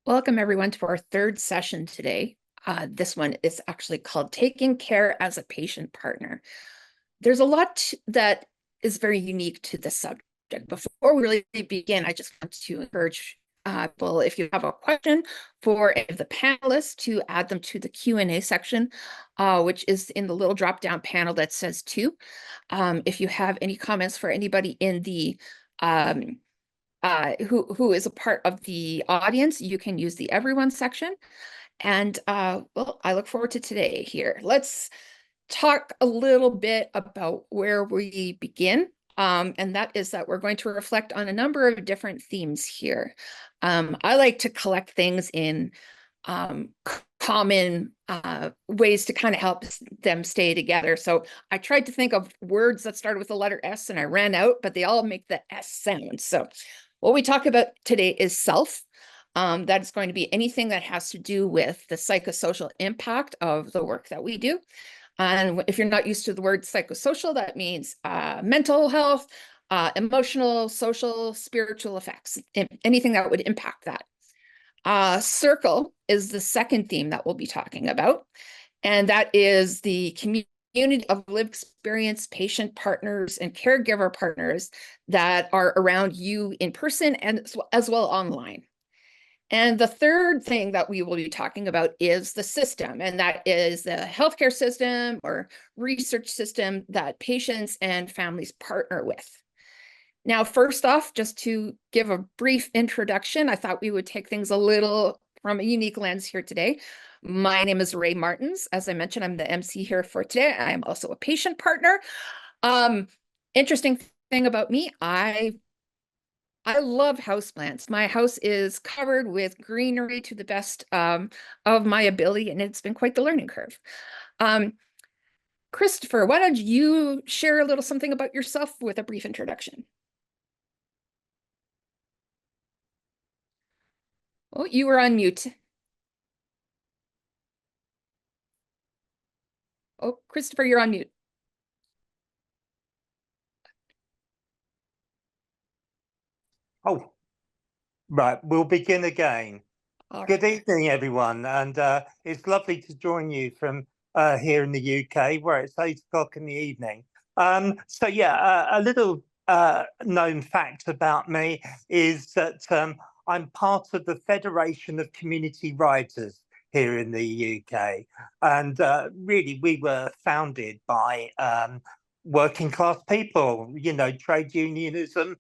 Welcome everyone to our third session today. This one is actually called Taking Care as a Patient Partner. There's a lot that is very unique to this subject. Before we really begin, I just want to encourage people, if you have a question for any of the panelists, to add them to the Q&A section, which is in the little drop-down panel that says "to." If you have any comments for anybody in the who is a part of the audience, you can use the everyone section. And well, I look forward to today here. Let's talk a little bit about where we begin. And that is that we're going to reflect on a number of different themes here. I like to collect things in common ways to kind of help them stay together. So I tried to think of words that started with the letter S and I ran out, but they all make the S sound. So what we talk about today is self. That is going to be anything that has to do with the psychosocial impact of the work that we do. And if you're not used to the word psychosocial, that means mental health, emotional, social, spiritual effects, anything that would impact that. Circle is the second theme that we'll be talking about. And that is the community of lived experience, patient partners, and caregiver partners that are around you in person and as well online. And the third thing that we will be talking about is the system, and that is the healthcare system or research system that patients and families partner with. Now, first off, just to give a brief introduction, I thought we would take things a little from a unique lens here today. My name is Rae Martens. As I mentioned, I'm the MC here for today. I am also a patient partner. Interesting thing about me, I love houseplants. My house is covered with greenery to the best of my ability, and it's been quite the learning curve. Christopher, why don't you share a little something about yourself with a brief introduction? Oh, you were on mute. Oh, Christopher, you're on mute. Oh, right. We'll begin again. Good evening, everyone. And it's lovely to join you from here in the UK, where it's 8 o'clock in the evening. So yeah, a little known fact about me is that I'm part of the Federation of Community Writers here in the UK. And really, we were founded by working class people, you know, trade unionism,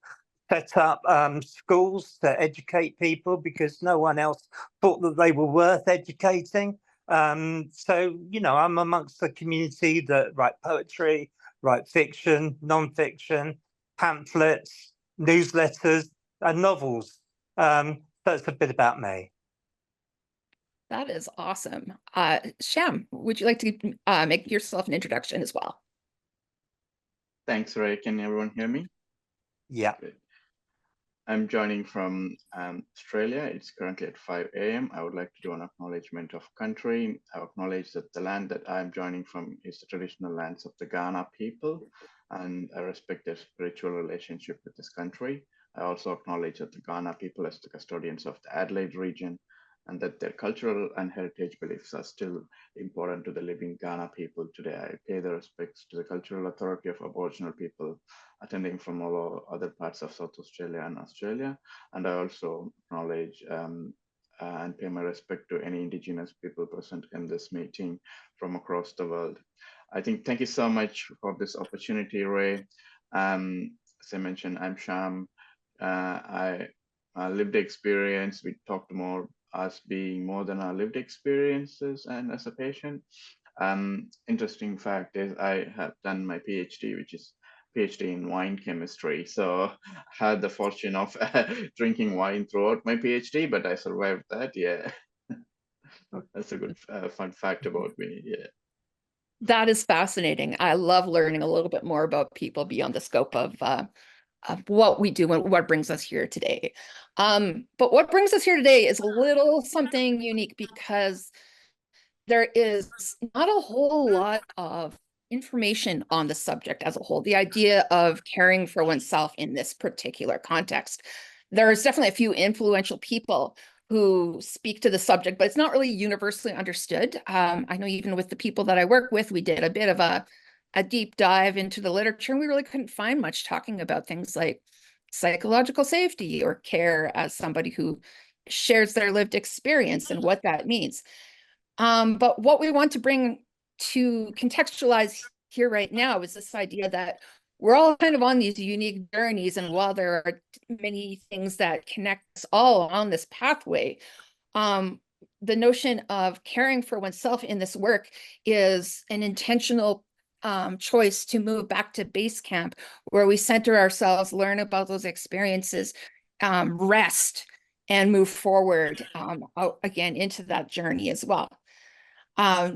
set up schools to educate people because no one else thought that they were worth educating. So, you know, I'm amongst the community that write poetry, write fiction, non-fiction, pamphlets, newsletters, and novels. So it's a bit about me. That is awesome. Shyam, would you like to make yourself an introduction as well? Thanks, Ray. Can everyone hear me? Yeah. Good. I'm joining from Australia. It's currently at 5 a.m. I would like to do an acknowledgement of country. I acknowledge that the land that I'm joining from is the traditional lands of the Kaurna people, and I respect their spiritual relationship with this country. I also acknowledge that the Kaurna people as the custodians of the Adelaide region, and that their cultural and heritage beliefs are still important to the living Kaurna people today. I pay the respects to the Cultural Authority of Aboriginal people attending from all other parts of South Australia and Australia. And I also acknowledge and pay my respect to any Indigenous people present in this meeting from across the world. I think, thank you so much for this opportunity, Ray. As I mentioned, I'm Shyam. I lived experience, we talked more us being more than our lived experiences and as a patient. Interesting fact is I have done my PhD, which is PhD in wine chemistry. So I had the fortune of drinking wine throughout my PhD, but I survived that. Yeah. That's a good fun fact about me. Yeah. That is fascinating. I love learning a little bit more about people beyond the scope of what we do and what brings us here today. But what brings us here today is a little something unique because there is not a whole lot of information on the subject as a whole, the idea of caring for oneself in this particular context. There's definitely a few influential people who speak to the subject, but it's not really universally understood. I know even with the people that I work with, we did a bit of a deep dive into the literature, and we really couldn't find much talking about things like psychological safety or care as somebody who shares their lived experience and what that means. But what we want to bring to contextualize here right now is this idea that we're all kind of on these unique journeys, and while there are many things that connect us all on this pathway, the notion of caring for oneself in this work is an intentional choice to move back to base camp, where we center ourselves, learn about those experiences, rest, and move forward out again into that journey as well.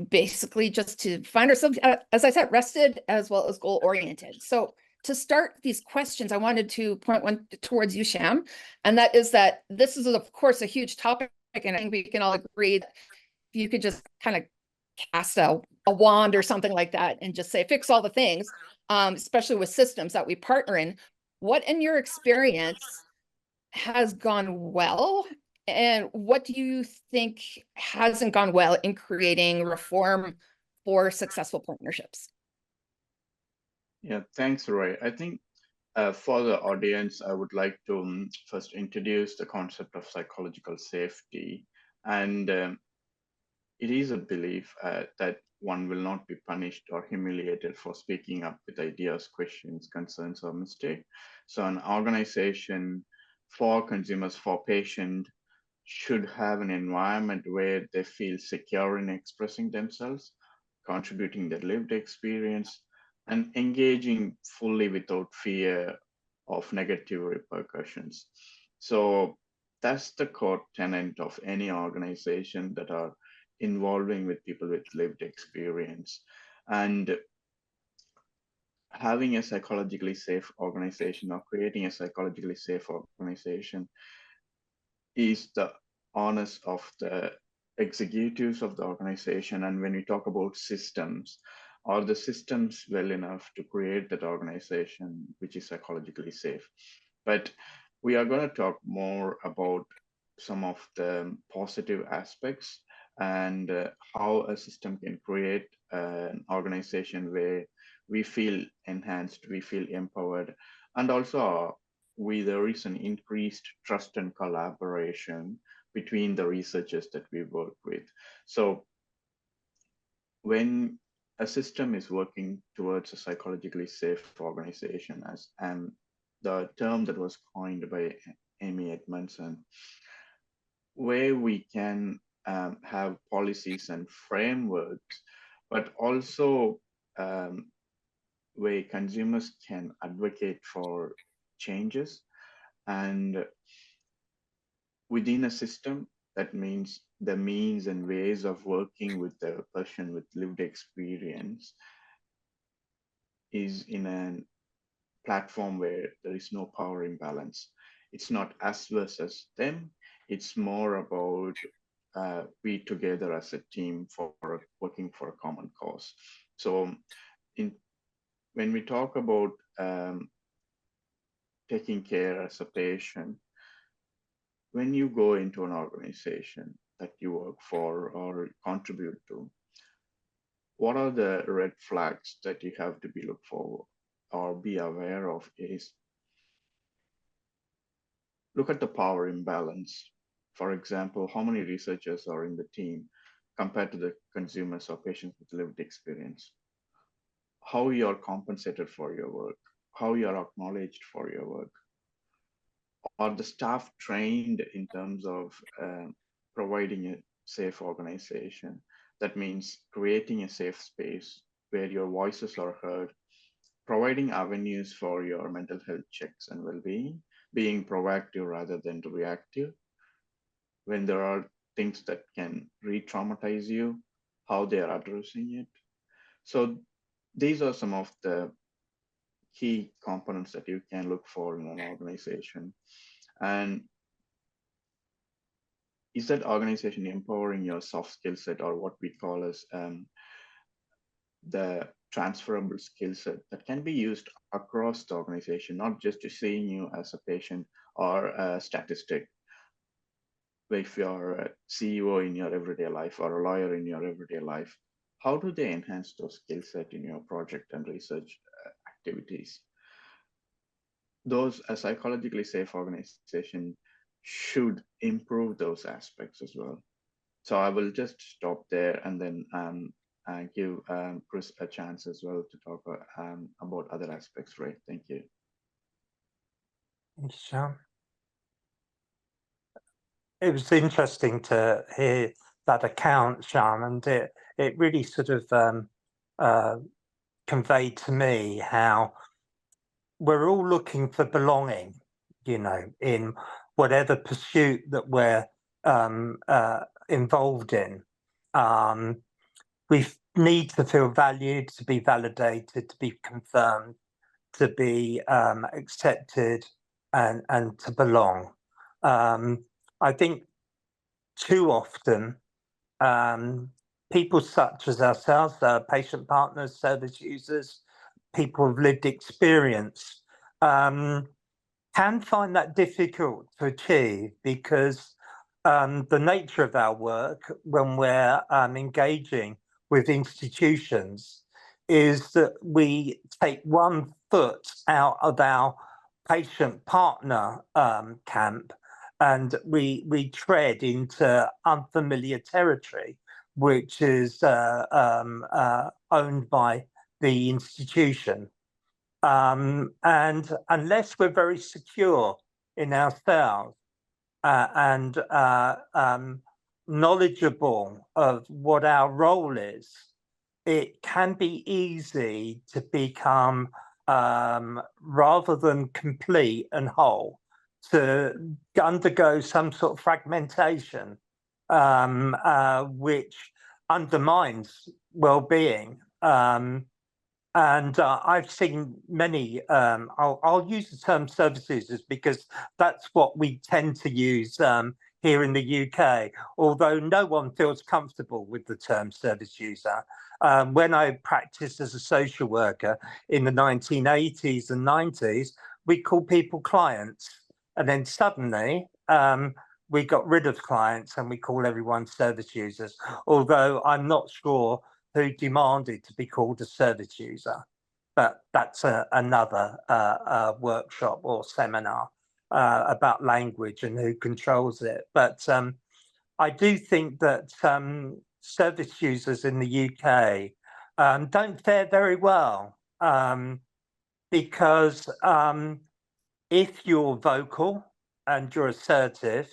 Basically just to find ourselves, as I said, rested as well as goal-oriented. So to start these questions, I wanted to point one towards you, Shyam, and that is that this is, of course, a huge topic, and I think we can all agree that if you could just kind of cast a wand or something like that and just say, fix all the things, especially with systems that we partner in, what in your experience has gone well, and what do you think hasn't gone well in creating reform for successful partnerships? Yeah, thanks, Rae. I think for the audience, I would like to first introduce the concept of psychological safety. And it is a belief that one will not be punished or humiliated for speaking up with ideas, questions, concerns, or mistakes. So an organization for consumers, for patients, should have an environment where they feel secure in expressing themselves, contributing their lived experience, and engaging fully without fear of negative repercussions. So that's the core tenet of any organization that are involving with people with lived experience. And having a psychologically safe organization or creating a psychologically safe organization is the onus of the executives of the organization. And when we talk about systems, are the systems well enough to create that organization which is psychologically safe? But we are going to talk more about some of the positive aspects and how a system can create an organization where we feel enhanced, we feel empowered, and also there is an increased trust and collaboration between the researchers that we work with. So when a system is working towards a psychologically safe organization, as and the term that was coined by Amy Edmondson, where we can have policies and frameworks, but also where consumers can advocate for changes. And within a system, that means the means and ways of working with the person with lived experience is in a platform where there is no power imbalance. It's not us versus them. It's more about we together as a team for working for a common cause. So when we talk about taking care as a patient, when you go into an organization that you work for or contribute to, what are the red flags that you have to be looked for or be aware of is look at the power imbalance. For example, how many researchers are in the team compared to the consumers or patients with lived experience? How you are compensated for your work, how you are acknowledged for your work. Are the staff trained in terms of providing a safe organization? That means creating a safe space where your voices are heard, providing avenues for your mental health checks and well-being, being proactive rather than reactive. When there are things that can re-traumatize you, how they are addressing it. So these are some of the key components that you can look for in an organization. And is that organization empowering your soft skill set, or what we call as the transferable skill set that can be used across the organization, not just to seeing you as a patient or a statistic? if you're a CEO in your everyday life or a lawyer in your everyday life, how do they enhance those skill set in your project and research activities? Those, a psychologically safe organization should improve those aspects as well. So I will just stop there and then give Chris a chance as well to talk about other aspects, Rae. Thank you. Thanks, Shyam. It was interesting to hear that account, Shyam, and it really sort of conveyed to me how we're all looking for belonging, you know, in whatever pursuit that we're involved in. We need to feel valued, to be validated, to be confirmed, to be accepted, and to belong. I think too often people such as ourselves, patient partners, service users, people with lived experience, can find that difficult to achieve because the nature of our work when we're engaging with institutions is that we take one foot out of our patient partner camp and we tread into unfamiliar territory, which is owned by the institution. And unless we're very secure in ourselves and knowledgeable of what our role is, it can be easy to become, rather than complete and whole, to undergo some sort of fragmentation, which undermines well-being. And I've seen many, I'll use the term service users because that's what we tend to use here in the UK, although no one feels comfortable with the term service user. When I practiced as a social worker in the 1980s and 90s, we called people clients. And then suddenly we got rid of clients and we call everyone service users, although I'm not sure who demanded to be called a service user. But that's another workshop or seminar about language and who controls it. But I do think that service users in the UK don't fare very well because if you're vocal and you're assertive,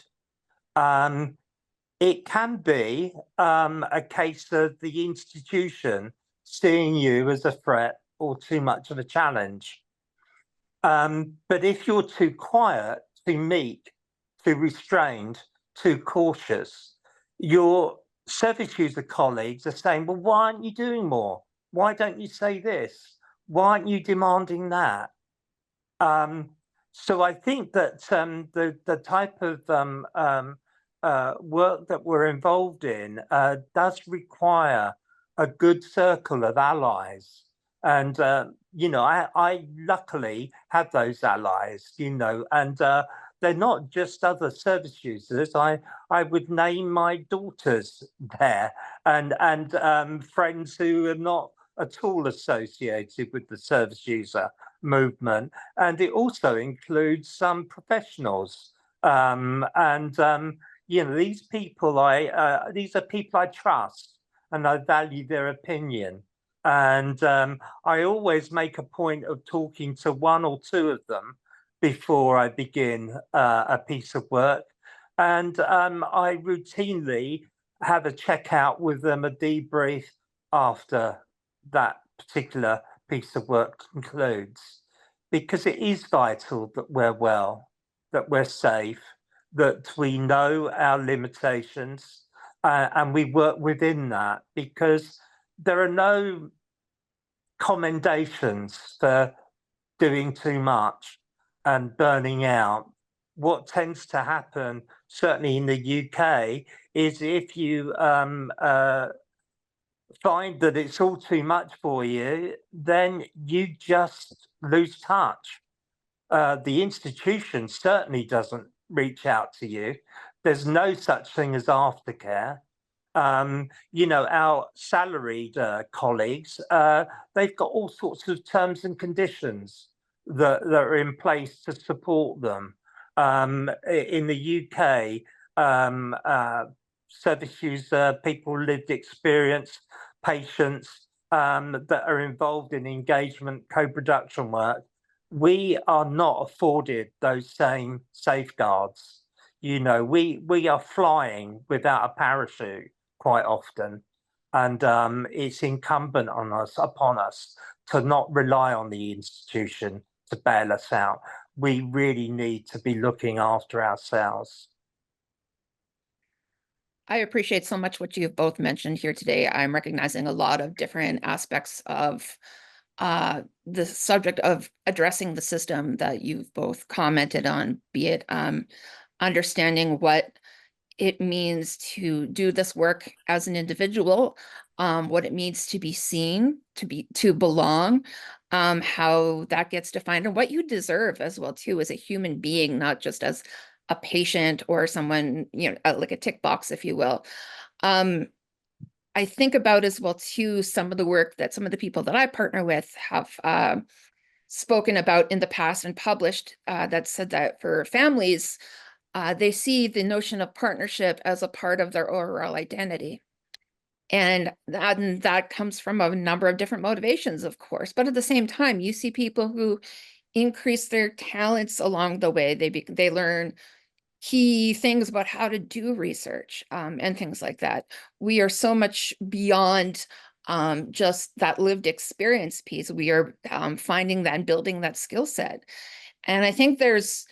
it can be a case of the institution seeing you as a threat or too much of a challenge. But if you're too quiet, too meek, too restrained, too cautious, your service user colleagues are saying, well, why aren't you doing more? Why don't you say this? Why aren't you demanding that? So I think that the type of work that we're involved in does require a good circle of allies. And, you know, I luckily have those allies, you know, and they're not just other service users. I would name my daughters there and friends who are not at all associated with the service user movement. And it also includes some professionals. You know, these people, these are people I trust and I value their opinion. And I always make a point of talking to one or two of them before I begin a piece of work. And I routinely have a checkout with them, a debrief after that particular piece of work concludes, because it is vital that we're well, that we're safe, that we know our limitations and we work within that, because there are no commendations for doing too much and burning out. What tends to happen, certainly in the UK, is if you find that it's all too much for you, then you just lose touch. The institution certainly doesn't reach out to you There's no such thing as aftercare. You know, our salaried colleagues, they've got all sorts of terms and conditions that are in place to support them. In the UK, service user, people lived experience, patients that are involved in engagement, co-production work, we are not afforded those same safeguards. You know, we are flying without a parachute quite often. And it's incumbent upon us to not rely on the institution to bail us out. We really need to be looking after ourselves. I appreciate so much what you've both mentioned here today. I'm recognizing a lot of different aspects of the subject of addressing the system that you've both commented on, be it understanding what it means to do this work as an individual, what it means to be seen, to belong, how that gets defined, and what you deserve as well too as a human being, not just as a patient or someone, you know, like a tick box, if you will. I think about as well too some of the work that some of the people that I partner with have spoken about in the past and published that said that for families, they see the notion of partnership as a part of their overall identity. And that comes from a number of different motivations, of course. But at the same time, you see people who increase their talents along the way. They learn key things about how to do research and things like that. We are so much beyond just that lived experience piece. We are finding that and building that skill set. And I think there's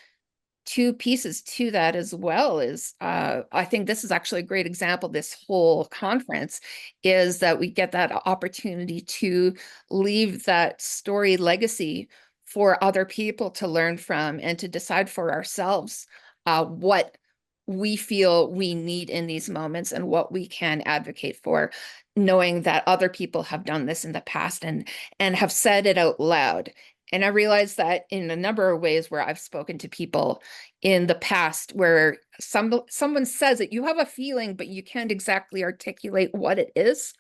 two pieces to that as well. Is I think this is actually a great example, this whole conference, is that we get that opportunity to leave that story legacy for other people to learn from and to decide for ourselves what we feel we need in these moments and what we can advocate for, knowing that other people have done this in the past and have said it out loud. And I realize that in a number of ways where I've spoken to people in the past where someone says it, you have a feeling, but you can't exactly articulate what it is.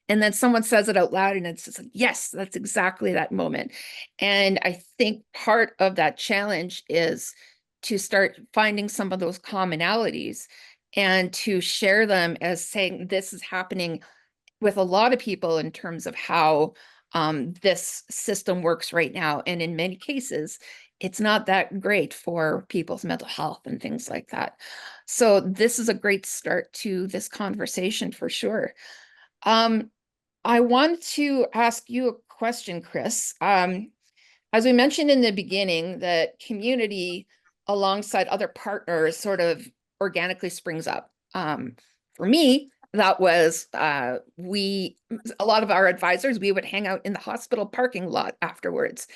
And then someone says it out loud and it's just like, yes, that's exactly that moment. And I think part of that challenge is to start finding some of those commonalities and to share them as saying this is happening with a lot of people in terms of how this system works right now. And in many cases, it's not that great for people's mental health and things like that. So this is a great start to this conversation for sure. I want to ask you a question, Chris. As we mentioned in the beginning, that community alongside other partners sort of organically springs up. For me, that was a lot of our advisors, we would hang out in the hospital parking lot afterwards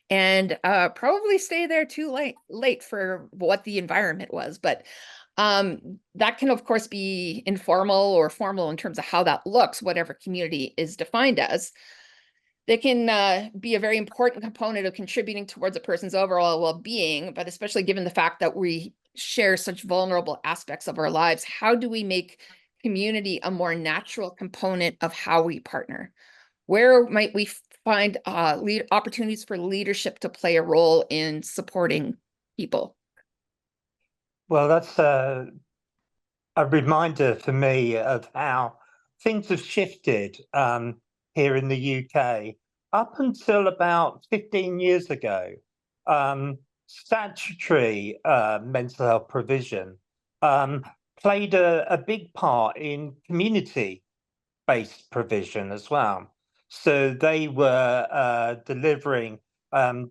and probably stay there too late for what the environment was. But that can, of course, be informal or formal in terms of how that looks, whatever community is defined as. They can be a very important component of contributing towards a person's overall well-being, but especially given the fact that we share such vulnerable aspects of our lives, how do we make community a more natural component of how we partner? Where might we find opportunities for leadership to play a role in supporting people? Well, that's a reminder for me of how things have shifted here in the UK. Up until about 15 years ago, statutory mental health provision played a big part in community-based provision as well. So they were delivering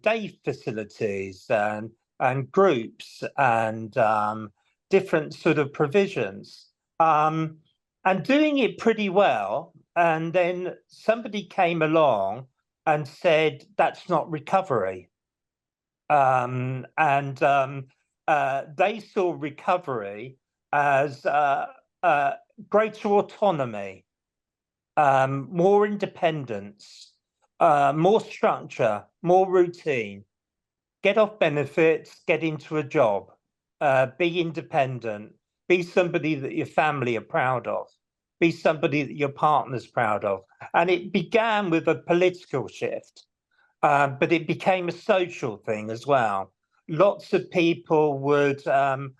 day facilities and groups and different sort of provisions and doing it pretty well. And then somebody came along and said, that's not recovery. They saw recovery as greater autonomy, more independence, more structure, more routine, get off benefits, get into a job, be independent, Be somebody that your family are proud of. Be somebody that your partner's proud of. And it began with a political shift, but it became a social thing as well. Lots of people would come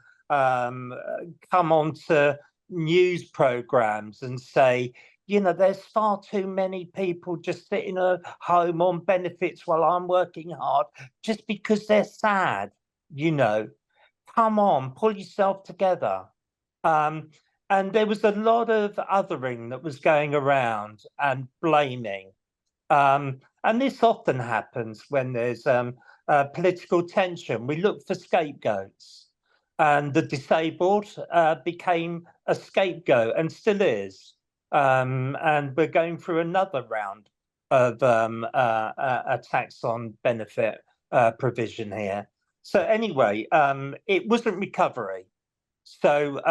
onto news programs and say, you know, there's far too many people just sitting at home on benefits while I'm working hard just because they're sad, you know. Come on, pull yourself together. And there was a lot of othering that was going around and blaming. And this often happens when there's political tension. We look for scapegoats, and the disabled became a scapegoat and still is. And we're going through another round of attacks on benefit provision here. So anyway, it wasn't recovery. So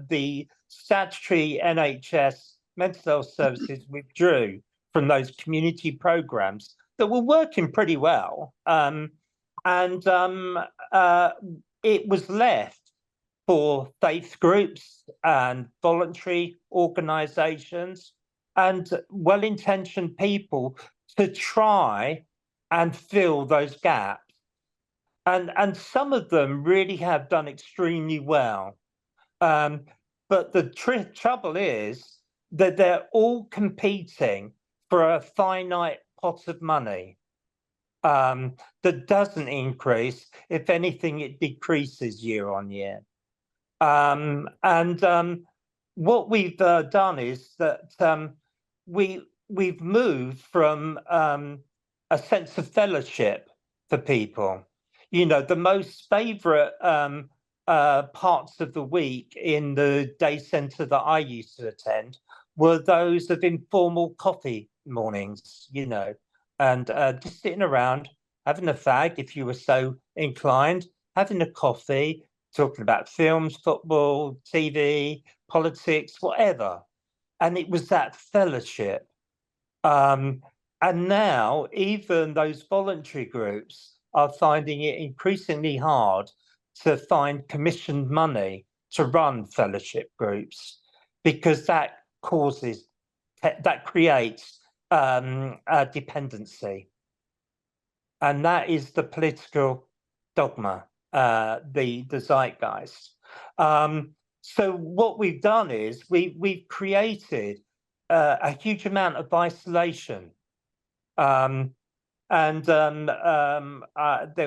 the statutory NHS mental health services withdrew from those community programs that were working pretty well. It was left for faith groups and voluntary organizations and well-intentioned people to try and fill those gaps. And some of them really have done extremely well. But the trouble is that they're all competing for a finite pot of money that doesn't increase. If anything, it decreases year on year. What we've done is that we've moved from a sense of fellowship for people. You know, the most favourite parts of the week in the day centre that I used to attend were those of informal coffee mornings, you know, and just sitting around, having a fag if you were so inclined, having a coffee, talking about films, football, TV, politics, whatever. And it was that fellowship. And now even those voluntary groups are finding it increasingly hard to find commissioned money to run fellowship groups, because that creates a dependency. And that is the political dogma, the zeitgeist. So what we've done is we've created a huge amount of isolation. There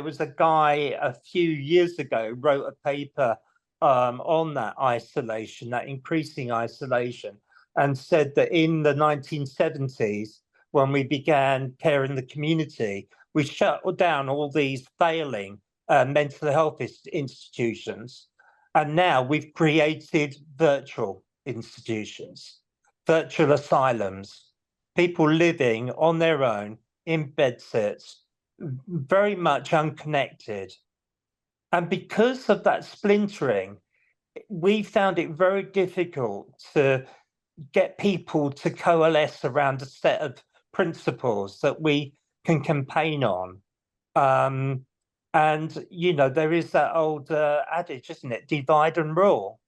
was a guy a few years ago wrote a paper on that isolation, that increasing isolation, and said that in the 1970s, when we began care in the community, we shut down all these failing mental health institutions. And now we've created virtual institutions, virtual asylums, people living on their own in bedsits, very much unconnected. And because of that splintering, we found it very difficult to get people to coalesce around a set of principles that we can campaign on. And, you know, there is that old adage, isn't it? Divide and rule.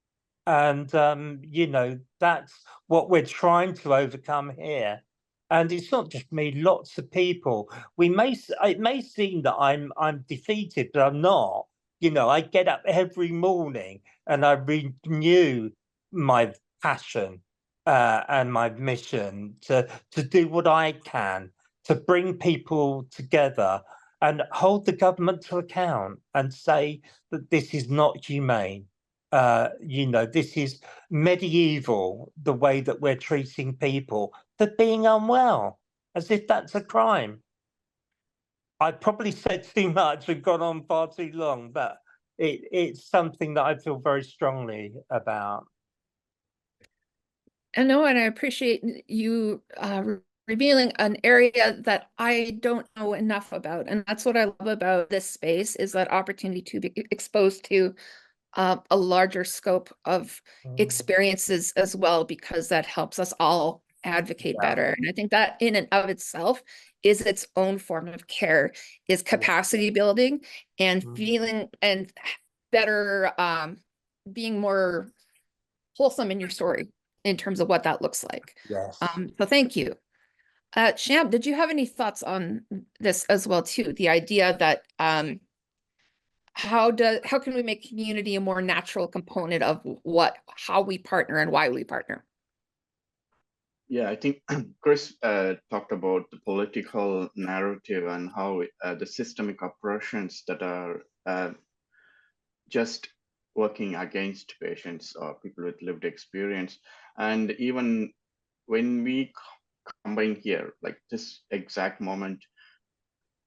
And, you know, that's what we're trying to overcome here. And it's not just me, lots of people. It may seem that I'm defeated, but I'm not. You know, I get up every morning and I renew my passion and my mission to do what I can to bring people together and hold the government to account and say that this is not humane. You know, this is medieval, the way that we're treating people for being unwell, as if that's a crime. I probably said too much and gone on far too long, but it's something that I feel very strongly about. And no, and I appreciate you revealing an area that I don't know enough about. And that's what I love about this space, is that opportunity to be exposed to a larger scope of experiences as well, because that helps us all advocate better. And I think that in and of itself is its own form of care, is capacity building and feeling and better being more wholesome in your story in terms of what that looks like. Yes. So thank you. Shyam, did you have any thoughts on this as well too? The idea that how can we make community a more natural component of how we partner and why we partner? Yeah, I think Chris talked about the political narrative and how the systemic oppressions that are just working against patients or people with lived experience. And even when we combine here, like this exact moment,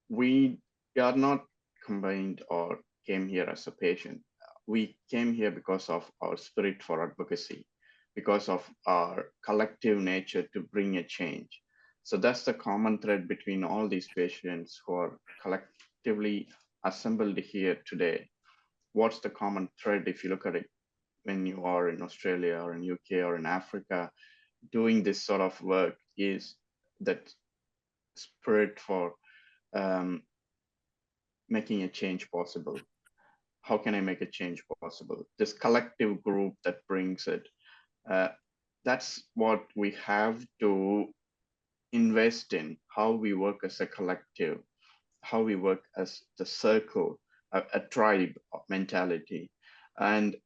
we are not combined or came here as a patient. We came here because of our spirit for advocacy, because of our collective nature to bring a change. So that's the common thread between all these patients who are collectively assembled here today. What's the common thread if you look at it when you are in Australia or in UK or in Africa doing this sort of work is that spirit for making a change possible. How can I make a change possible? This collective group that brings it. That's what we have to invest in, how we work as a collective, how we work as the circle, a tribe mentality. And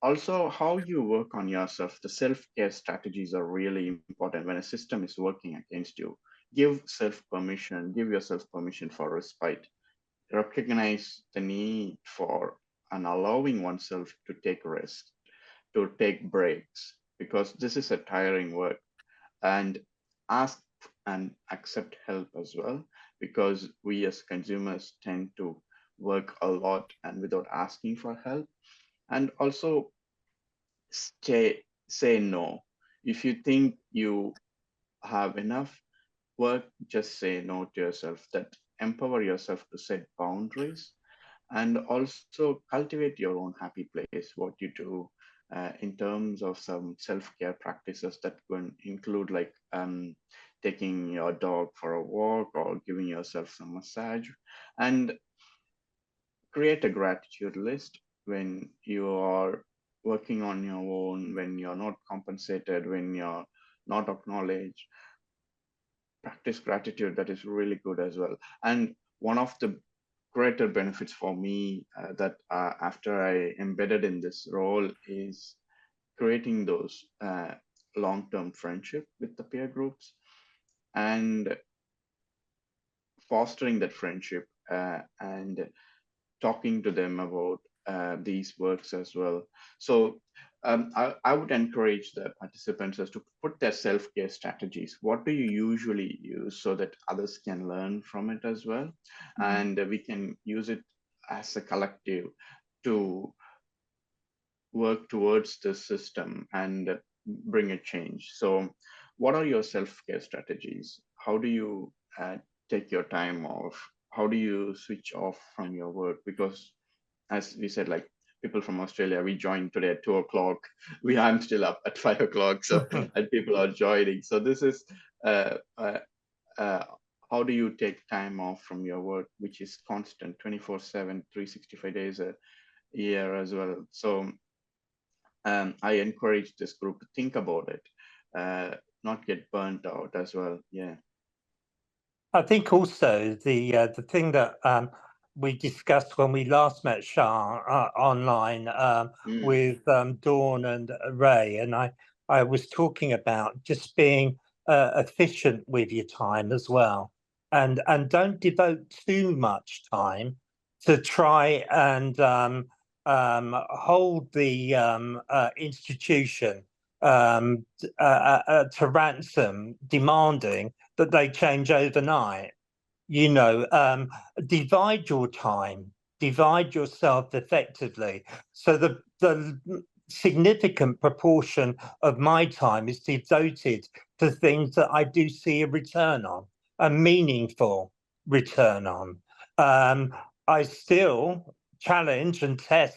also how you work on yourself. The self-care strategies are really important when a system is working against you. Give yourself permission for respite. Recognize the need for and allowing oneself to take rest, to take breaks, because this is a tiring work. And ask and accept help as well, because we as consumers tend to work a lot and without asking for help. And also say no. If you think you have enough work, just say no to yourself. That empower yourself to set boundaries and also cultivate your own happy place. What you do in terms of some self-care practices that can include like taking your dog for a walk or giving yourself some massage, and create a gratitude list when you are working on your own, when you're not compensated, when you're not acknowledged. Practice gratitude. That is really good as well. And one of the greater benefits for me that after I embedded in this role is creating those long-term friendship with the peer groups and fostering that friendship and talking to them about these works as well. So I would encourage the participants as to put their self-care strategies. What do you usually use so that others can learn from it as well? And we can use it as a collective to work towards the system and bring a change. So what are your self-care strategies? How do you take your time off? How do you switch off from your work? Because as we said, like people from Australia, we joined today at 2 o'clock. I'm still up at 5 o'clock. So, and people are joining. So this is, how do you take time off from your work, which is constant 24/7, 365 days a year as well. So I encourage this group to think about it, not get burnt out as well. Yeah. I think also the thing that we discussed when we last met Shyam online with Dawn and Rae, and I was talking about just being efficient with your time as well, and don't devote too much time to try and hold the institution to ransom, demanding that they change overnight. You know, divide your time, divide yourself effectively. So the significant proportion of my time is devoted to things that I do see a return on, a meaningful return on. I still challenge and test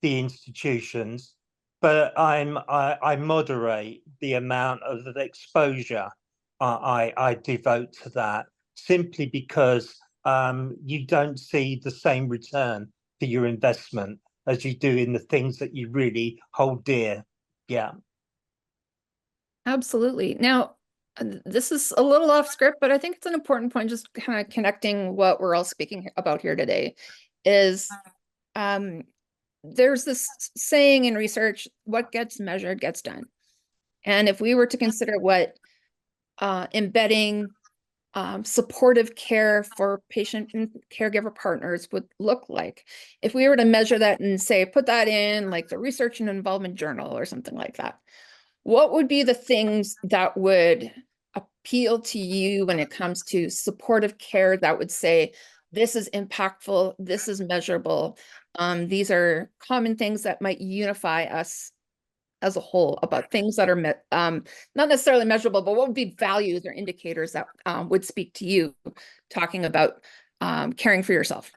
the institutions, but I moderate the amount of exposure I devote to that, simply because you don't see the same return for your investment as you do in the things that you really hold dear. Yeah. Absolutely. Now, this is a little off script, but I think it's an important point, just kind of connecting what we're all speaking about here today, is there's this saying in research, what gets measured gets done. And if we were to consider what embedding supportive care for patient and caregiver partners would look like, if we were to measure that and say, put that in like the research and involvement journal or something like that, what would be the things that would appeal to you when it comes to supportive care that would say, this is impactful, this is measurable, these are common things that might unify us as a whole about things that are not necessarily measurable, but what would be values or indicators that would speak to you talking about caring for yourself?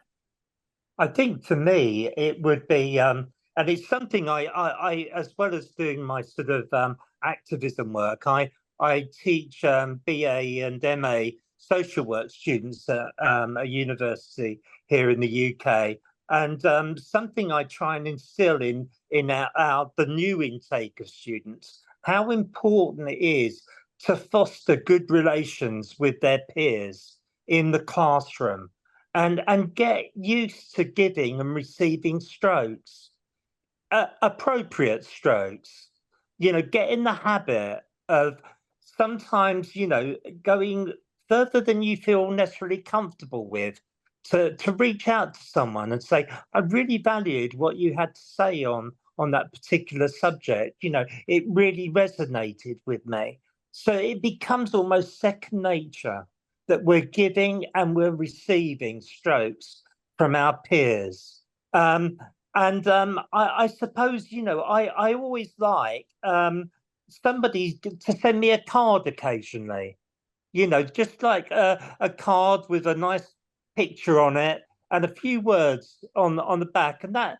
I think for me, it would be, and it's something I as well as doing my sort of activism work, I teach BA and MA social work students at a university here in the UK. And something I try and instill in the new intake of students, how important it is to foster good relations with their peers in the classroom. And get used to giving and receiving strokes, appropriate strokes. Get in the habit of sometimes, going further than you feel necessarily comfortable with, to reach out to someone and say, I really valued what you had to say on that particular subject. It really resonated with me. So it becomes almost second nature that we're giving and we're receiving strokes from our peers. I suppose, I always like somebody to send me a card occasionally, just like a card with a nice picture on it and a few words on the back. And that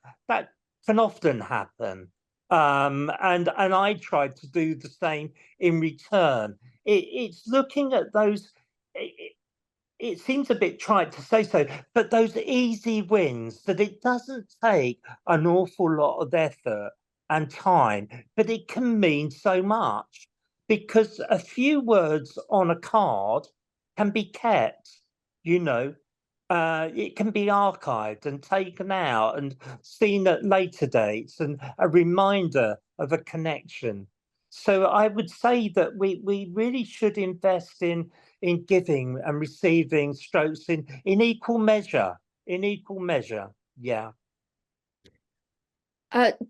can often happen. And I try to do the same in return. It's looking at those, it seems a bit trite to say so, but those easy wins, that it doesn't take an awful lot of effort and time, but it can mean so much, because a few words on a card can be kept, it can be archived and taken out and seen at later dates, and a reminder of a connection. So I would say that we really should invest in giving and receiving strokes in equal measure. Yeah.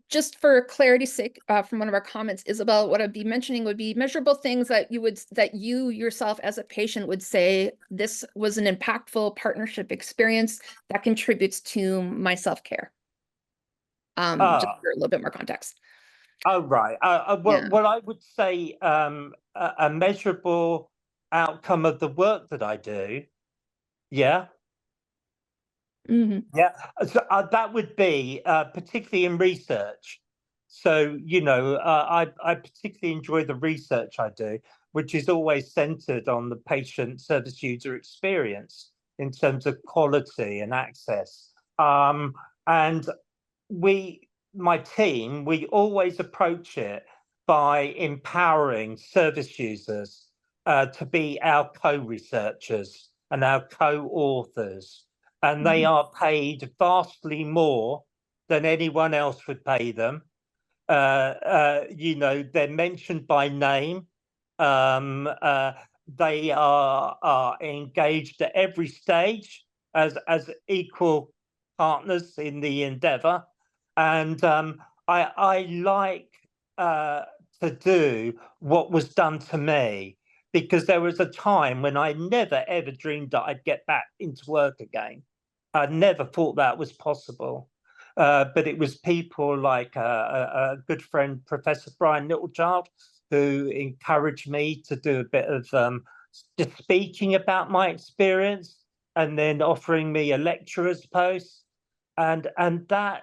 Just for clarity's sake, from one of our comments, Isabel, what I'd be mentioning would be measurable things that you yourself as a patient would say, this was an impactful partnership experience that contributes to my self-care. Just for a little bit more context. Oh, right. Well, I would say a measurable outcome of the work that I do. Yeah. Mm-hmm. Yeah, so, that would be particularly in research. So, I particularly enjoy the research I do, which is always centered on the patient service user experience in terms of quality and access. And my team, we always approach it by empowering service users to be our co-researchers and our co-authors. And they are paid vastly more than anyone else would pay them. They're mentioned by name. They are engaged at every stage as equal partners in the endeavor. And I like to do what was done to me, because there was a time when I never ever dreamed that I'd get back into work again. I never thought that was possible. But it was people like a good friend, Professor Brian Littlechild, who encouraged me to do a bit of just speaking about my experience, and then offering me a lecturer's post. And that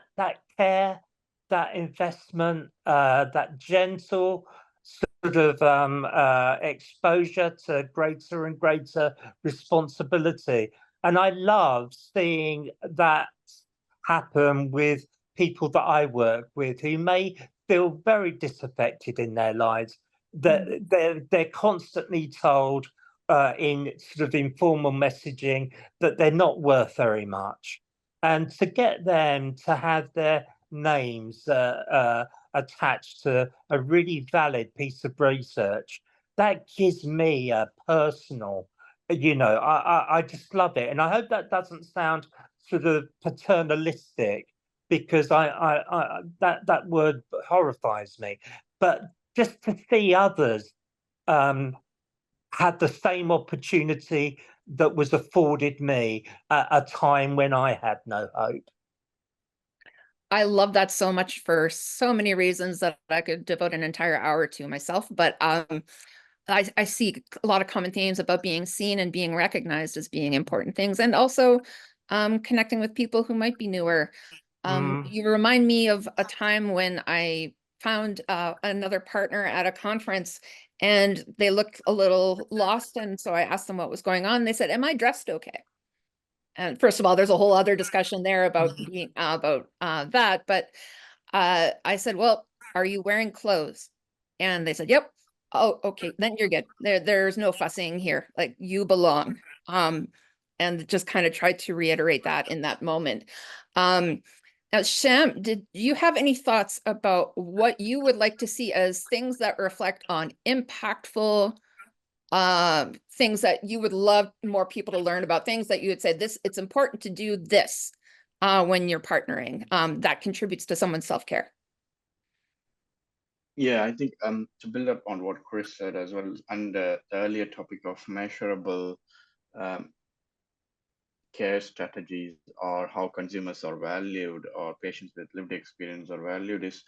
care, that investment, that gentle sort of exposure to greater and greater responsibility. And I love seeing that happen with people that I work with who may feel very disaffected in their lives, that they're constantly told in sort of informal messaging that they're not worth very much. And to get them to have their names attached to a really valid piece of research, that gives me a personal, I just love it. And I hope that doesn't sound sort of paternalistic, because that word horrifies me. But just to see others had the same opportunity that was afforded me at a time when I had no hope. I love that so much for so many reasons that I could devote an entire hour to myself. But I see a lot of common themes about being seen and being recognized as being important things, and also connecting with people who might be newer. You remind me of a time when I found another partner at a conference, and they looked a little lost. And so I asked them what was going on. They said, "Am I dressed okay?" And first of all, there's a whole other discussion there about being that. But I said, "Well, are you wearing clothes?" And they said, "Yep." "Oh, okay, then you're good. There's no fussing here. Like, you belong." And just kind of tried to reiterate that in that moment. Now, Shyam, did you have any thoughts about what you would like to see as things that reflect on impactful things that you would love more people to learn about, things that you would say it's important to do this when you're partnering that contributes to someone's self-care? Yeah, I think to build up on what Chris said as well, and the earlier topic of measurable care strategies, or how consumers are valued, or patients with lived experience are valued, is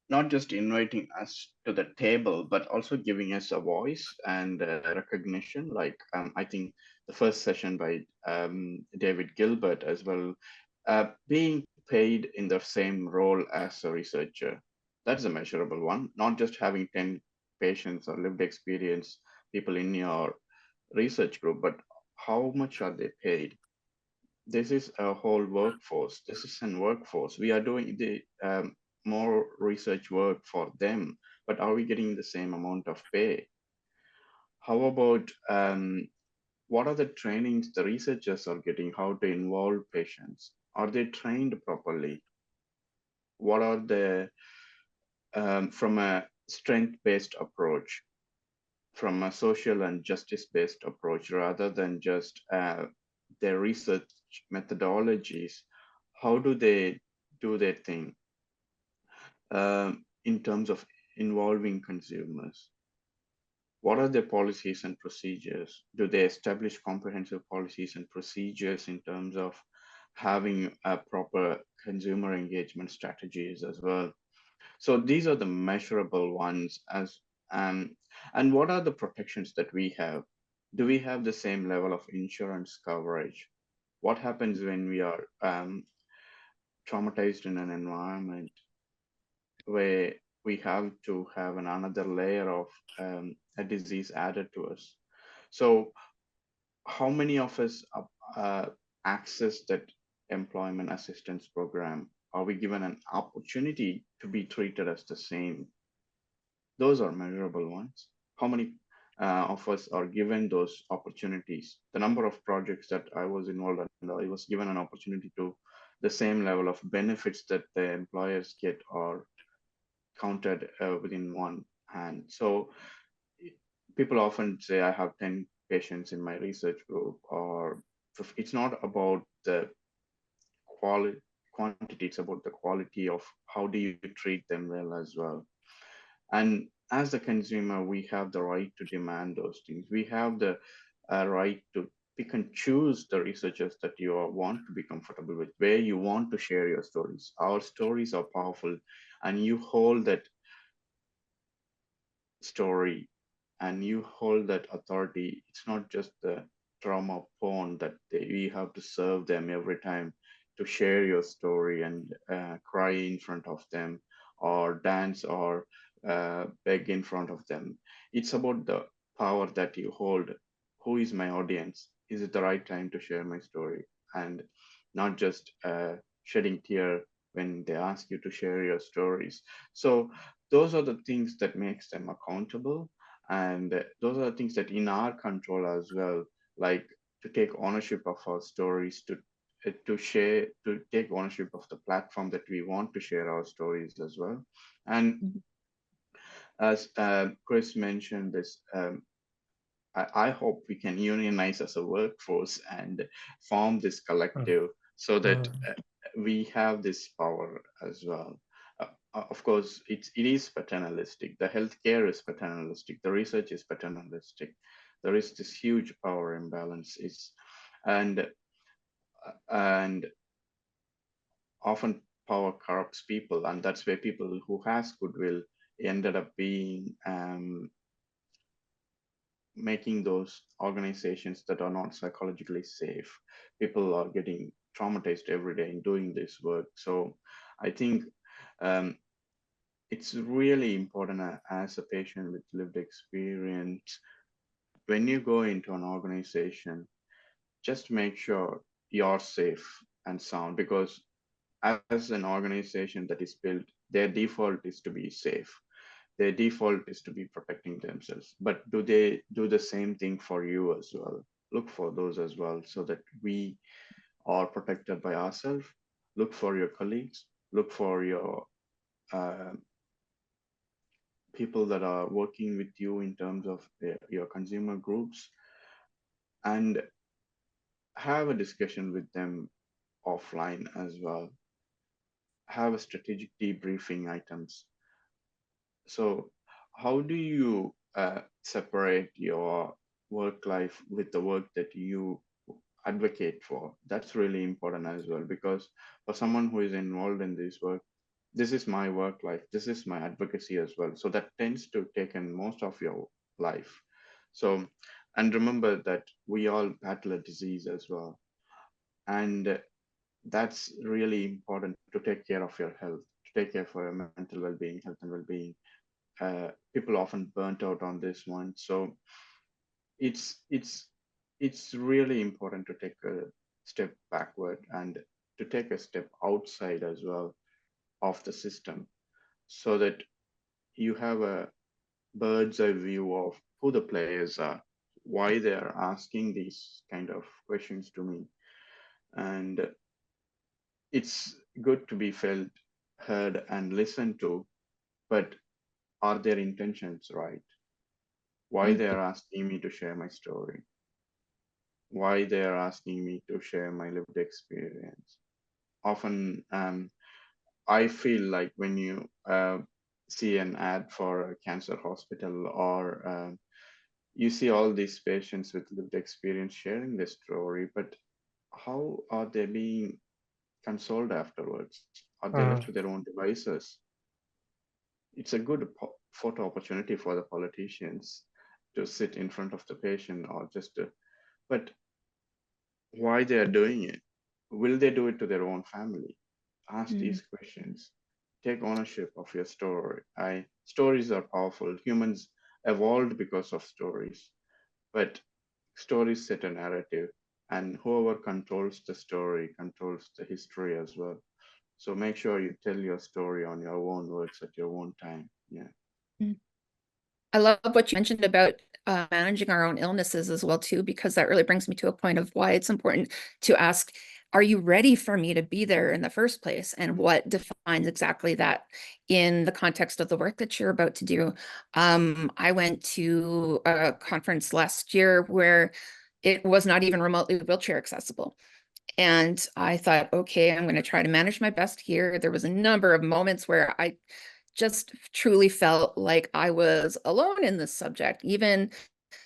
not just inviting us to the table, but also giving us a voice and recognition. Like I think the first session by David Gilbert as well, being paid in the same role as a researcher. That's a measurable one, not just having 10 patients or lived experience people in your research group, but how much are they paid? This is a whole workforce. This is a workforce. We are doing the more research work for them, but are we getting the same amount of pay? How about what are the trainings the researchers are getting, how to involve patients? Are they trained properly? What are the, from a strength-based approach, from a social and justice-based approach, rather than just their research methodologies, how do they do their thing in terms of involving consumers? What are their policies and procedures? Do they establish comprehensive policies and procedures in terms of having a proper consumer engagement strategies as well? So these are the measurable ones. And what are the protections that we have? Do we have the same level of insurance coverage? What happens when we are traumatized in an environment where we have to have another layer of a disease added to us? So how many of us access that employment assistance program? Are we given an opportunity to be treated as the same? Those are measurable ones. How many of us are given those opportunities? The number of projects that I was involved in, I was given an opportunity to the same level of benefits that the employers get are counted within one hand. So people often say, I have 10 patients in my research group, or it's not about the quantity, it's about the quality of how do you treat them well as well. And as the consumer, we have the right to demand those things. We have the right to pick and choose the researchers that you want to be comfortable with, where you want to share your stories. Our stories are powerful, and you hold that story and you hold that authority. It's not just the trauma porn that we have to serve them every time to share your story and cry in front of them, or dance, or beg in front of them. It's about the power that you hold. Who is my audience? Is it the right time to share my story? And not just shedding tear when they ask you to share your stories. So those are the things that makes them accountable, and those are the things that in our control as well, like to take ownership of our stories, to share, to take ownership of the platform that we want to share our stories as well. And as Chris mentioned this, I hope we can unionize as a workforce and form this collective so that we have this power as well. Of course, it is paternalistic. The healthcare is paternalistic. The research is paternalistic. There is this huge power imbalance. And often power corrupts people, and that's where people who has goodwill ended up being making those organizations that are not psychologically safe. People are getting traumatized every day in doing this work. So I think it's really important as a patient with lived experience, when you go into an organization, just make sure you're safe and sound, because as an organization that is built, their default is to be safe. Their default is to be protecting themselves. But do they do the same thing for you as well? Look for those as well, so that we are protected by ourselves. Look for your colleagues. Look for your people that are working with you in terms of your consumer groups, and have a discussion with them offline as well. Have a strategic debriefing items. So how do you separate your work life with the work that you advocate for? That's really important as well, because for someone who is involved in this work, this is my work life, this is my advocacy as well. So that tends to take in most of your life. So, and remember that we all battle a disease as well. And that's really important, to take care of your health, to take care of your mental well-being, health and well-being. People often burnt out on this one. So it's really important to take a step backward and to take a step outside as well of the system, so that you have a bird's eye view of who the players are, why they are asking these kind of questions to me. And it's good to be felt, heard, and listened to, but are their intentions right? Why they are asking me to share my story? Why they are asking me to share my lived experience? Often, I feel like when you see an ad for a cancer hospital, or you see all these patients with lived experience sharing their story, but how are they being consoled afterwards? Are they left to their own devices? It's a good photo opportunity for the politicians to sit in front of the patient, or just to, but why they are doing it? Will they do it to their own family? Ask these questions. Take ownership of your story. Stories are powerful. Humans evolved because of stories, but stories set a narrative, and whoever controls the story controls the history as well. So make sure you tell your story on your own words at your own time. Yeah. I love what you mentioned about managing our own illnesses as well too, because that really brings me to a point of why it's important to ask, are you ready for me to be there in the first place? And what defines exactly that in the context of the work that you're about to do? I went to a conference last year where it was not even remotely wheelchair accessible. And I thought, okay, I'm going to try to manage my best here. There was a number of moments where I just truly felt like I was alone in this subject, even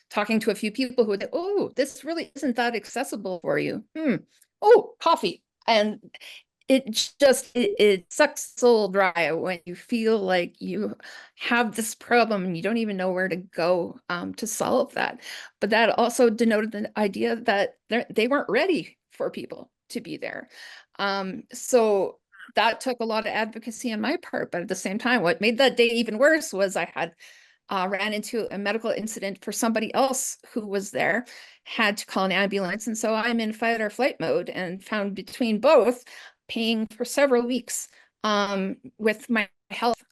talking to a few people who would say, oh, this really isn't that accessible for you. Oh, coffee. And it sucks the soul dry when you feel like you have this problem and you don't even know where to go to solve that. But that also denoted the idea that they weren't ready for people to be there. So that took a lot of advocacy on my part. But at the same time, what made that day even worse was I had ran into a medical incident for somebody else who was there, had to call an ambulance. And so I'm in fight or flight mode, and found between both, pain for several weeks with my health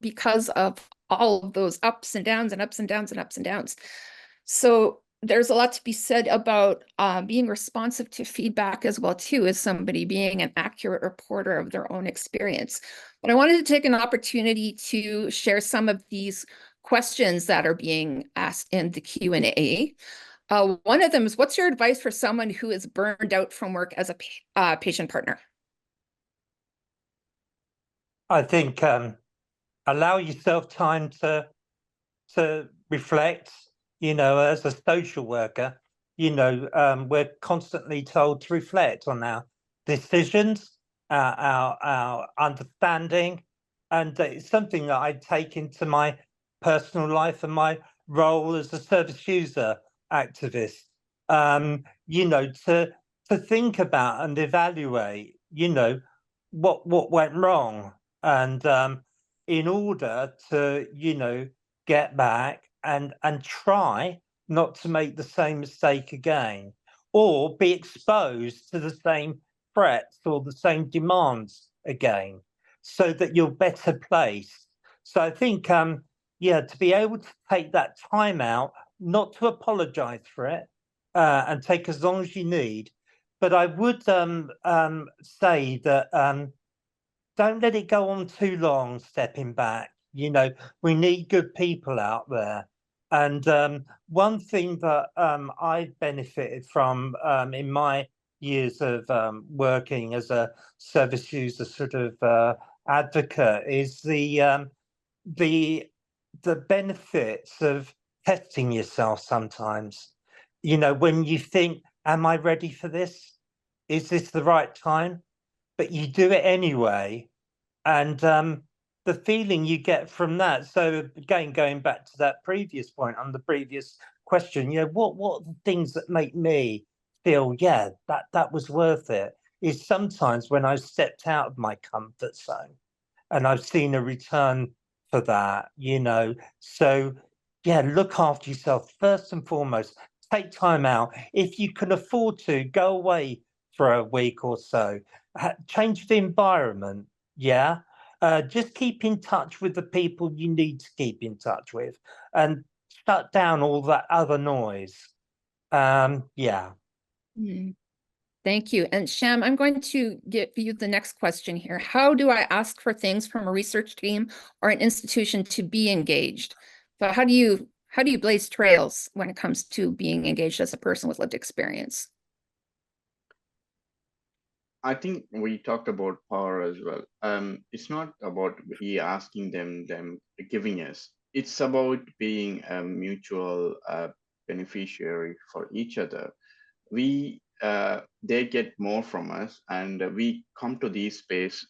because of all of those ups and downs and ups and downs and ups and downs. So there's a lot to be said about being responsive to feedback as well, too, as somebody being an accurate reporter of their own experience. But I wanted to take an opportunity to share some of these questions that are being asked in the Q&A. One of them is, what's your advice for someone who is burned out from work as a patient partner? I think allow yourself time to reflect. You know, as a social worker, you know, we're constantly told to reflect on our decisions, our understanding, and it's something that I take into my personal life and my role as a service user activist. You know, to think about and evaluate, you know, what went wrong, and in order to, you know, get back and try not to make the same mistake again, or be exposed to the same threats or the same demands again, so that you're better placed. So I think, yeah, to be able to take that time out, not to apologize for it, and take as long as you need. But I would say that don't let it go on too long, stepping back. You know, we need good people out there. And one thing that I've benefited from in my years of working as a service user sort of advocate is the benefits of testing yourself sometimes. You know, when you think, am I ready for this? Is this the right time? But you do it anyway. And the feeling you get from that. So again, going back to that previous point on the previous question, you know, what are the things that make me feel, yeah, that was worth it, is sometimes when I stepped out of my comfort zone and I've seen a return for that, you know. So yeah, look after yourself first and foremost. Take time out. If you can afford to, go away for a week or so. Change the environment. Yeah. Just keep in touch with the people you need to keep in touch with, and shut down all that other noise. Yeah. Thank you. And Shyam, I'm going to give you the next question here. How do I ask for things from a research team or an institution to be engaged? So how do you blaze trails when it comes to being engaged as a person with lived experience? I think we talked about power as well. It's not about we asking them giving us. It's about being a mutual beneficiary for each other. They get more from us, and we come to this space.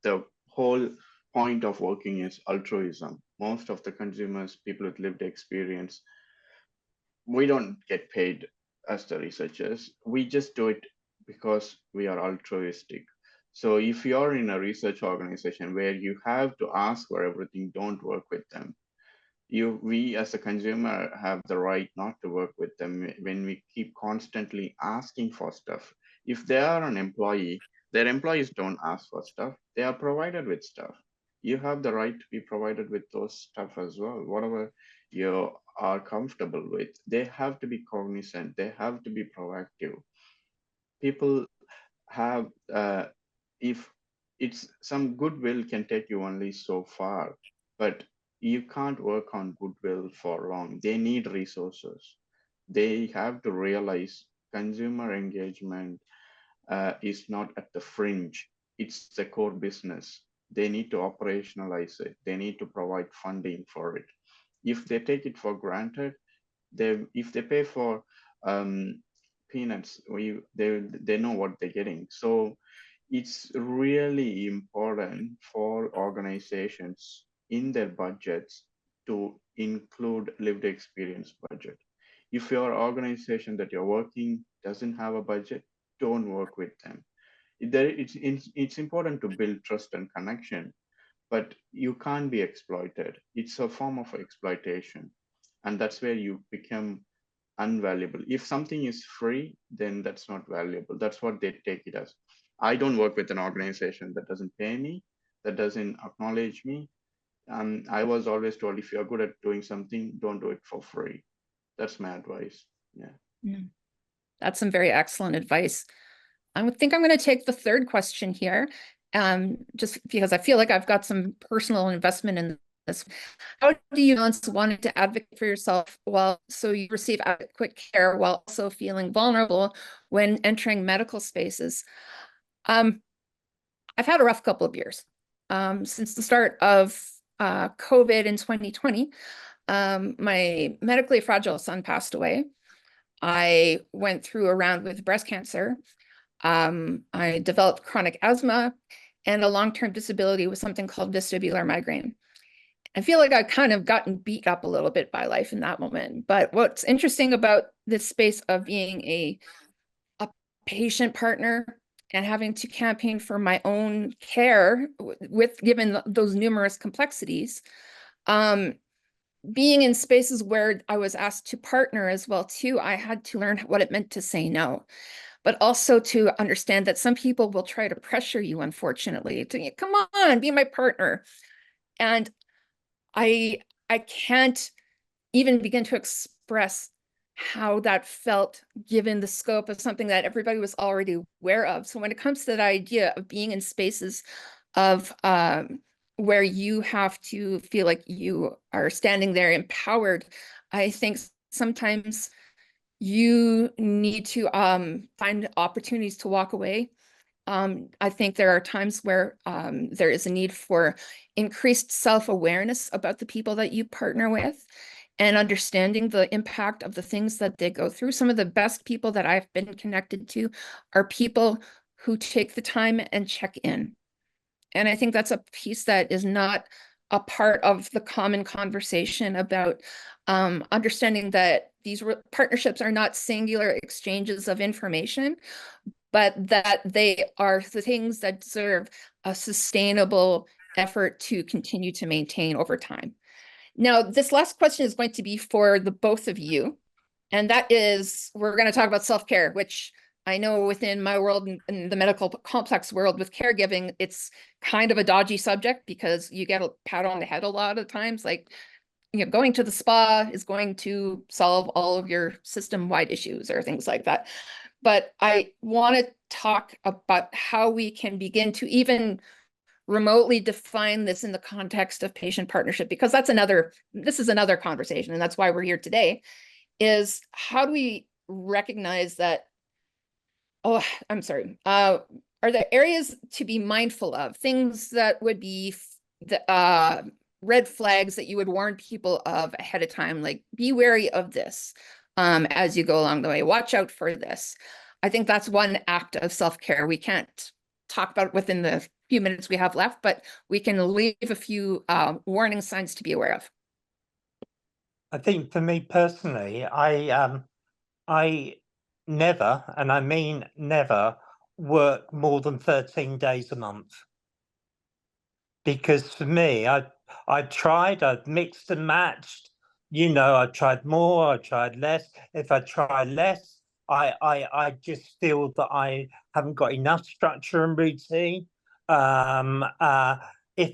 The whole point of working is altruism. Most of the consumers, people with lived experience, we don't get paid as the researchers. We just do it because we are altruistic. So if you're in a research organization where you have to ask for everything, don't work with them. We as a consumer have the right not to work with them when we keep constantly asking for stuff. If they are an employee, their employees don't ask for stuff. They are provided with stuff. You have the right to be provided with those stuff as well. Whatever you are comfortable with, they have to be cognizant. They have to be proactive. People have, if it's some goodwill can take you only so far, but you can't work on goodwill for long. They need resources. They have to realize consumer engagement is not at the fringe. It's the core business. They need to operationalize it. They need to provide funding for it. If they take it for granted, if they pay for peanuts, they know what they're getting. So it's really important for organizations in their budgets to include lived experience budget. If your organization that you're working doesn't have a budget, don't work with them. It's important to build trust and connection, but you can't be exploited. It's a form of exploitation. And that's where you become unvaluable. If something is free, then that's not valuable. That's what they take it as. I don't work with an organization that doesn't pay me, that doesn't acknowledge me. I was always told, if you're good at doing something, don't do it for free. That's my advice. Yeah. That's some very excellent advice. I think I'm going to take the third question here, just because I feel like I've got some personal investment in this. How do you balance wanting to advocate for yourself so you receive adequate care while also feeling vulnerable when entering medical spaces? I've had a rough couple of years. Since the start of COVID in 2020, my medically fragile son passed away. I went through a round with breast cancer. I developed chronic asthma and a long-term disability with something called vestibular migraine. I feel like I've kind of gotten beat up a little bit by life in that moment. But what's interesting about this space of being a patient partner and having to campaign for my own care given those numerous complexities, being in spaces where I was asked to partner as well too, I had to learn what it meant to say no, but also to understand that some people will try to pressure you, unfortunately, to come on, be my partner. And I can't even begin to express how that felt given the scope of something that everybody was already aware of. So when it comes to that idea of being in spaces of where you have to feel like you are standing there empowered, I think sometimes you need to find opportunities to walk away. I think there are times where there is a need for increased self-awareness about the people that you partner with and understanding the impact of the things that they go through. Some of the best people that I've been connected to are people who take the time and check in. And I think that's a piece that is not a part of the common conversation about understanding that these partnerships are not singular exchanges of information, but that they are the things that deserve a sustainable effort to continue to maintain over time. Now, this last question is going to be for the both of you. And that is, we're going to talk about self-care, which I know within my world and the medical complex world with caregiving, it's kind of a dodgy subject because you get a pat on the head a lot of times. Like, going to the spa is going to solve all of your system-wide issues or things like that. But I want to talk about how we can begin to even remotely define this in the context of patient partnership, because this is another conversation, and that's why we're here today, is how do we recognize that, I'm sorry, are there areas to be mindful of, things that would be the red flags that you would warn people of ahead of time, like be wary of this as you go along the way, watch out for this. I think that's one act of self-care. We can't talk about it within the few minutes we have left, but we can leave a few warning signs to be aware of. I think for me personally, I never, and I mean never, work more than 13 days a month. Because for me, I've mixed and matched. I tried more, I tried less. If I try less, I just feel that I haven't got enough structure and routine. If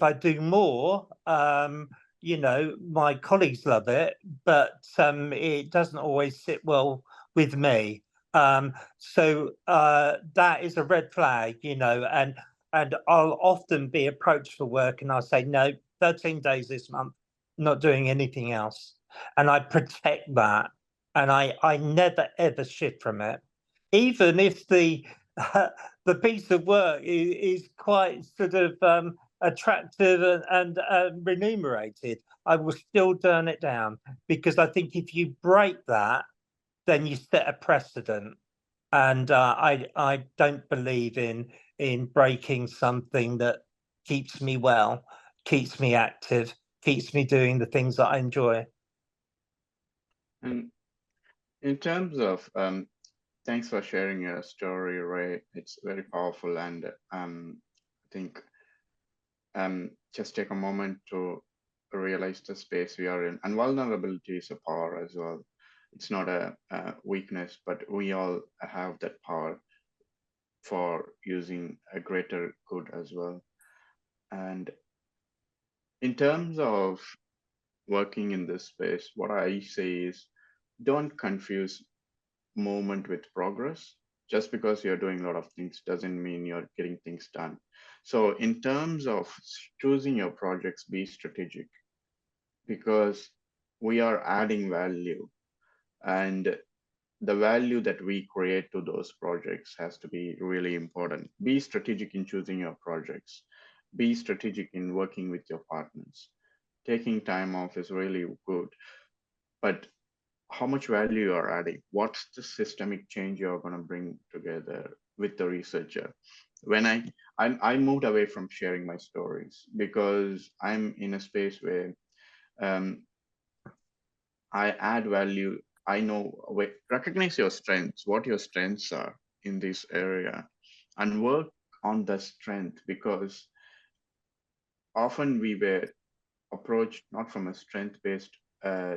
I do more, my colleagues love it, but it doesn't always sit well with me. So that is a red flag, and I'll often be approached for work and I'll say, no, 13 days this month, not doing anything else. And I protect that. And I never, ever shift from it. Even if the piece of work is quite sort of attractive and remunerated, I will still turn it down, because I think if you break that, then you set a precedent. And I don't believe in breaking something that keeps me well, keeps me active, keeps me doing the things that I enjoy. And in terms of, thanks for sharing your story, Rae. It's very powerful, and I think just take a moment to realize the space we are in. And vulnerability is a power as well. It's not a weakness, but we all have that power. for using a greater good as well. And in terms of working in this space, what I say is don't confuse movement with progress. Just because you're doing a lot of things doesn't mean you're getting things done. So in terms of choosing your projects, be strategic, because we are adding value, and the value that we create to those projects has to be really important. Be strategic in choosing your projects. Be strategic in working with your partners. Taking time off is really good, but how much value you are adding? What's the systemic change you're going to bring together with the researcher? When I moved away from sharing my stories because I'm in a space where I add value. I know, recognize your strengths, what your strengths are in this area, and work on the strength, because often we were approached not from a strength-based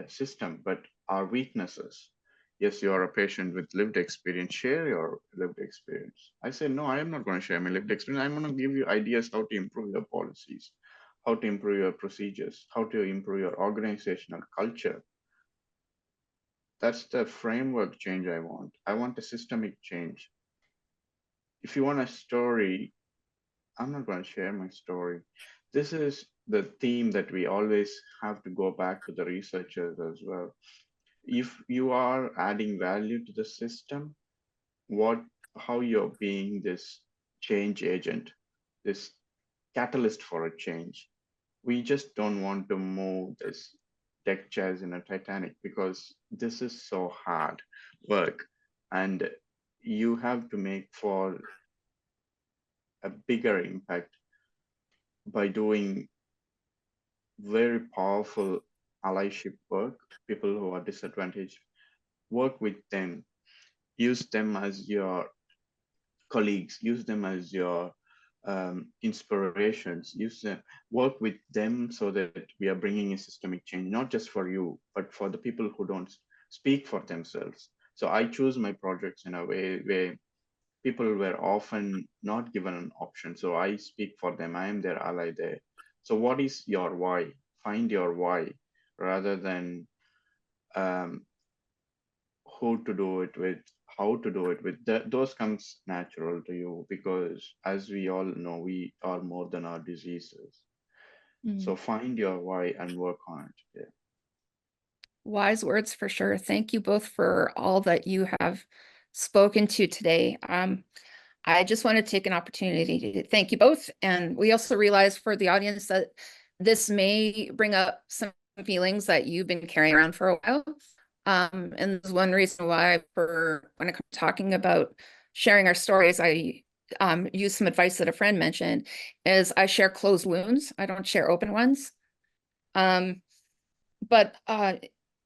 system, but our weaknesses. Yes, you are a patient with lived experience, share your lived experience. I say, no, I am not going to share my lived experience. I'm going to give you ideas how to improve your policies, how to improve your procedures, how to improve your organizational culture. That's the framework change I want. I want a systemic change. If you want a story, I'm not going to share my story. This is the theme that we always have to go back to the researchers as well. If you are adding value to the system, how you're being this change agent, this catalyst for a change. We just don't want to move this deck chairs in a Titanic, because this is so hard work, and you have to make for a bigger impact by doing very powerful allyship work. People who are disadvantaged, work with them, use them as your colleagues, use them as your inspirations, work with them so that we are bringing a systemic change, not just for you, but for the people who don't speak for themselves. So I choose my projects in a way where people were often not given an option. So I speak for them. I am their ally there. So what is your why? Find your why rather than who to do it with, how to do it with. Those comes natural to you, because as we all know, we are more than our diseases. So find your why and work on it. Yeah. Wise words for sure. Thank you both for all that you have spoken to today. I just want to take an opportunity to thank you both. And we also realize for the audience that this may bring up some feelings that you've been carrying around for a while. And there's one reason why, when it comes to talking about sharing our stories, I use some advice that a friend mentioned, is I share closed wounds. I don't share open ones. But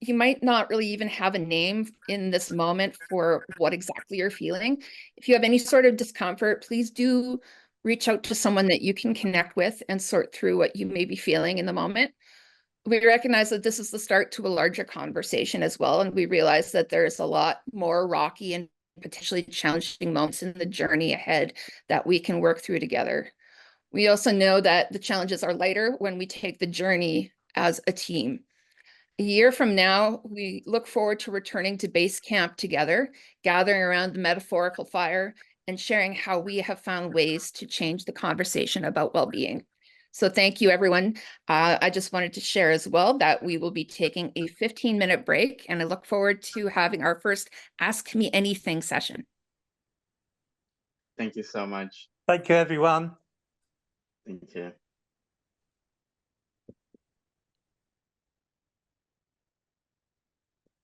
you might not really even have a name in this moment for what exactly you're feeling. If you have any sort of discomfort, please do reach out to someone that you can connect with and sort through what you may be feeling in the moment. We recognize that this is the start to a larger conversation as well. And we realize that there's a lot more rocky and potentially challenging moments in the journey ahead that we can work through together. We also know that the challenges are lighter when we take the journey as a team. A year from now, we look forward to returning to base camp together, gathering around the metaphorical fire and sharing how we have found ways to change the conversation about well-being. So thank you, everyone. I just wanted to share as well that we will be taking a 15-minute break, and I look forward to having our first Ask Me Anything session. Thank you so much. Thank you, everyone. Thank you.